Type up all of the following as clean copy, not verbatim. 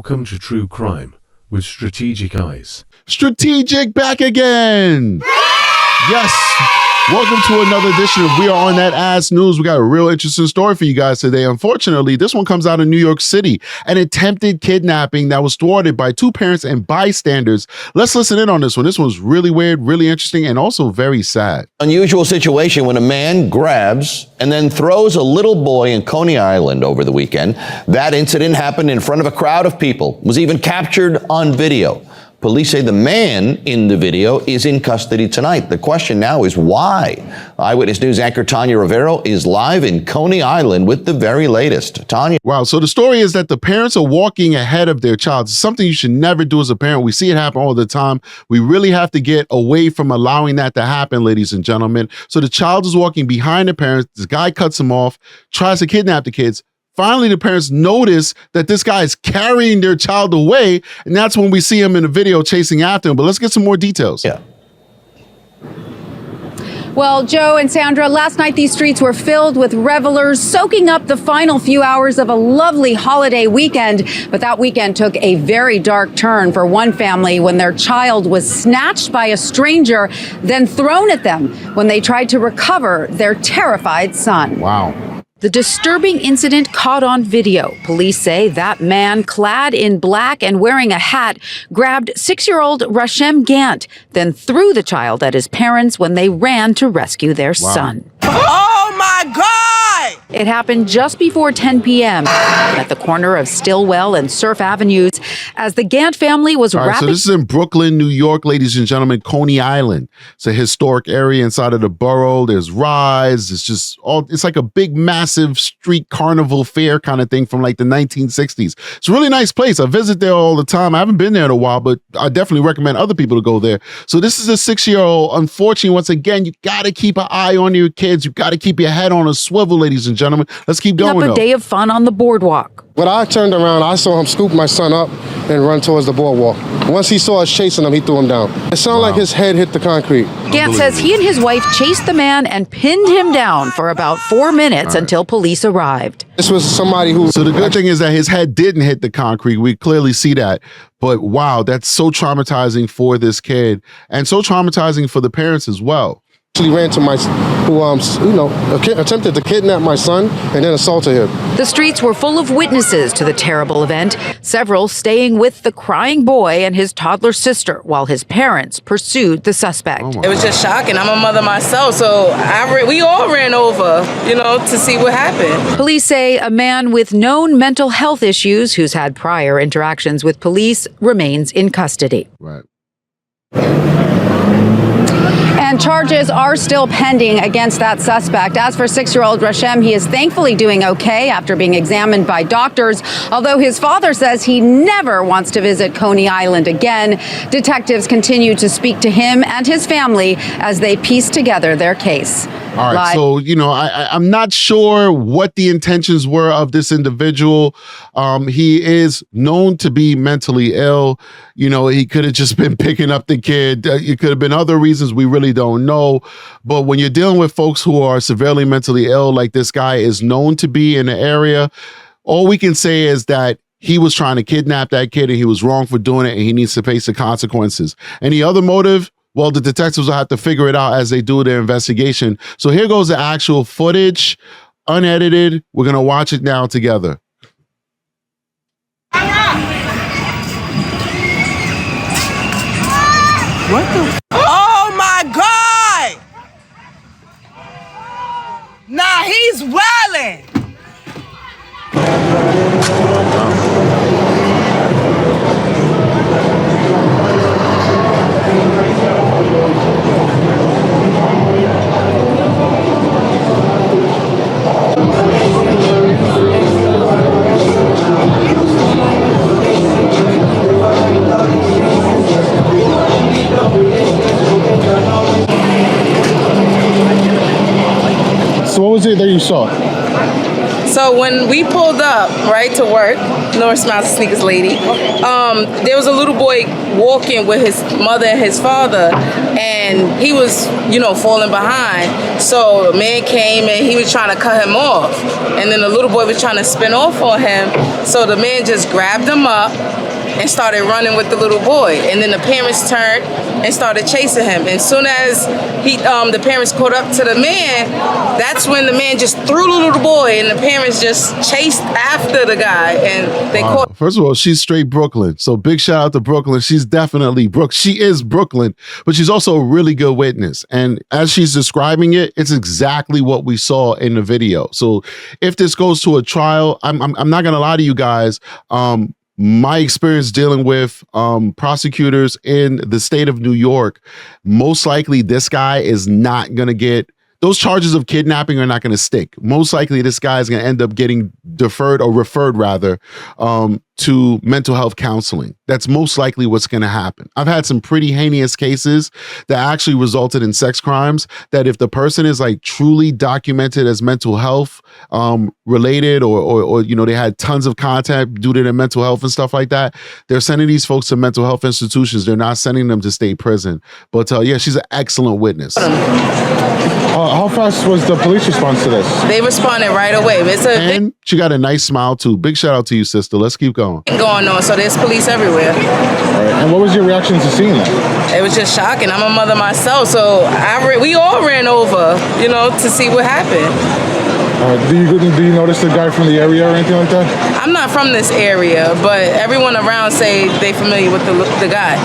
Welcome to True Crime with Strategic Eyes. Strategic back again. Yes. Welcome to another edition of We Are On That Ass News. We got a real interesting story for you guys today. Unfortunately, this one comes out of New York City. An attempted kidnapping that was thwarted by two parents and bystanders. Let's listen in on this one. This one's really weird, really interesting, and also very sad. Unusual situation when a man grabs and then throws a little boy in Coney Island over the weekend. That incident happened in front of a crowd of people, was even captured on video. Police say the man in the video is in custody tonight. The question now is why? Eyewitness News anchor Tanya Rivero is live in Coney Island with the very latest. Tanya. Wow. So the story is that the parents are walking ahead of their child. It's something you should never do as a parent. We see it happen all the time. We really have to get away from allowing that to happen, ladies and gentlemen. So the child is walking behind the parents. This guy cuts him off, tries to kidnap the kids. Finally, the parents notice that this guy is carrying their child away, and that's when we see him in the video chasing after him. But let's get some more details. Yeah. Well, Joe and Sandra, last night these streets were filled with revelers soaking up the final few hours of a lovely holiday weekend. But that weekend took a very dark turn for one family when their child was snatched by a stranger, then thrown at them when they tried to recover their terrified son. Wow. The disturbing incident caught on video. Police say that man, clad in black and wearing a hat, grabbed 6-year-old Rashem Gant, then threw the child at his parents when they ran to rescue their son. Oh my God! It happened just before 10 p.m. at the corner of Stillwell and Surf Avenues as the Gant family was So this is in Brooklyn, New York, ladies and gentlemen, Coney Island. It's a historic area inside of the borough. There's rides. It's like a big, massive street carnival fair kind of thing from like the 1960s. It's a really nice place. I visit there all the time. I haven't been there in a while, but I definitely recommend other people to go there. So this is a 6-year-old. Unfortunately, once again, you got to keep an eye on your kids. You got to keep your head on a swivel, ladies and gentlemen. Let's keep going. A day of fun on the boardwalk. When I turned around, I saw him scoop my son up and run towards the boardwalk. Once he saw us chasing him, he threw him down. It sounded like his head hit the concrete. Gant says he and his wife chased the man and pinned him down for about 4 minutes until police arrived. This was somebody who... So the good thing is that his head didn't hit the concrete. We clearly see that. But wow, that's so traumatizing for this kid and so traumatizing for the parents as well. Actually ran to attempted to kidnap my son and then assaulted him. The streets were full of witnesses to the terrible event, several staying with the crying boy and his toddler sister while his parents pursued the suspect. It was just shocking. I'm a mother myself, so we all ran over, to see what happened. Police say a man with known mental health issues who's had prior interactions with police remains in custody. Right. And charges are still pending against that suspect. As for 6-year-old Rashem, he is thankfully doing okay after being examined by doctors, although his father says he never wants to visit Coney Island again. Detectives continue to speak to him and his family as they piece together their case. All right, so, I'm not sure what the intentions were of this individual. He is known to be mentally ill. He could have just been picking up the kid. It could have been other reasons we really don't know. But when you're dealing with folks who are severely mentally ill, like this guy is known to be in the area, all we can say is that he was trying to kidnap that kid and he was wrong for doing it and he needs to face the consequences. Any other motive? Well, the detectives will have to figure it out as they do their investigation. So here goes the actual footage, unedited. We're going to watch it now together. What the? Oh my God! Nah, he's wildin'. So what was it that you saw? So when we pulled up, right, to work, North Smiles and Sneakers lady, there was a little boy walking with his mother and his father, and he was, falling behind. So a man came and he was trying to cut him off. And then the little boy was trying to spin off on him. So the man just grabbed him up and started running with the little boy. And then the parents turned and started chasing him. And soon as the parents caught up to the man, that's when the man just threw the little boy, and the parents just chased after the guy, and they caught. First of all, she's straight Brooklyn. So big shout out to Brooklyn. She's definitely She is Brooklyn, but she's also a really good witness. And as she's describing it, it's exactly what we saw in the video. So if this goes to a trial, I'm not gonna lie to you guys. My experience dealing with prosecutors in the state of New York, most likely this guy is not going to get, those charges of kidnapping are not going to stick. Most likely this guy is going to end up getting deferred or referred rather to mental health counseling. That's most likely what's going to happen. I've had some pretty heinous cases that actually resulted in sex crimes that if the person is like truly documented as mental health related or they had tons of contact due to their mental health and stuff like that, they're sending these folks to mental health institutions. They're not sending them to state prison. But yeah, she's an excellent witness. How fast was the police response to this? They responded right away. And she got a nice smile too. Big shout out to you, sister. Let's keep going. Going on, so there's police everywhere. All right. And what was your reaction to seeing that? It was just shocking. I'm a mother myself, so we all ran over, to see what happened. Do you notice the guy from the area or anything like that? I'm not from this area, but everyone around say they familiar with the guy.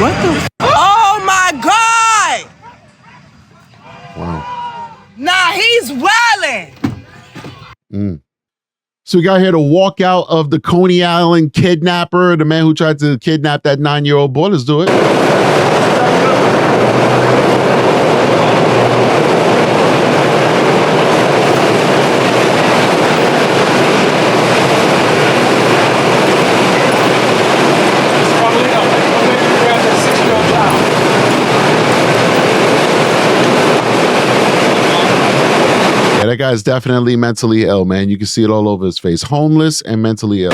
What the? Oh my God! Wow. Nah, he's wildin'. So we got here to walk out of the Coney Island kidnapper, the man who tried to kidnap that 9-year-old boy. Let's do it. That guy's definitely mentally ill, man. You can see it all over his face. Homeless and mentally ill.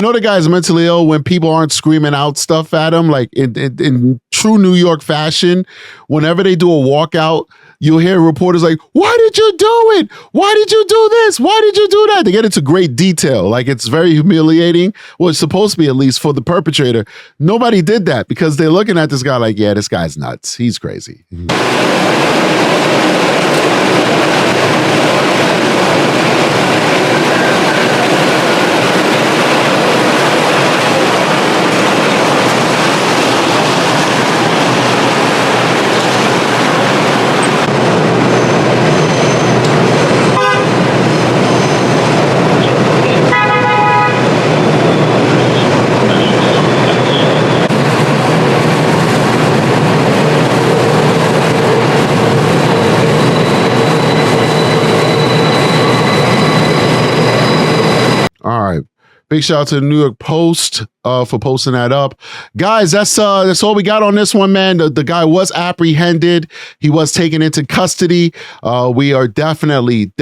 The guy's mentally ill when people aren't screaming out stuff at him. Like in true New York fashion, whenever they do a walkout, you'll hear reporters like, "Why did you do it? Why did you do this? Why did you do that?" They get into great detail. Like it's very humiliating. Well, it's supposed to be, at least for the perpetrator. Nobody did that because they're looking at this guy like, yeah, this guy's nuts. He's crazy. Big shout out to the New York Post for posting that up. Guys, that's all we got on this one, man. The guy was apprehended. He was taken into custody. We are definitely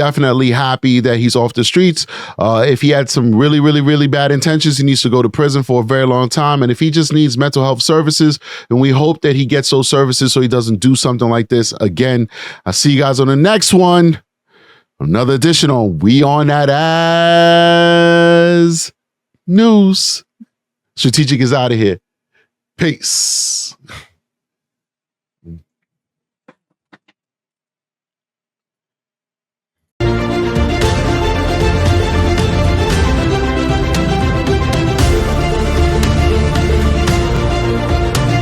happy that he's off the streets. If he had some really bad intentions, he needs to go to prison for a very long time. And if he just needs mental health services, then we hope that he gets those services so he doesn't do something like this again. I'll see you guys on the next one. Another edition on We On That Ass. news. Strategic is out of here. Peace.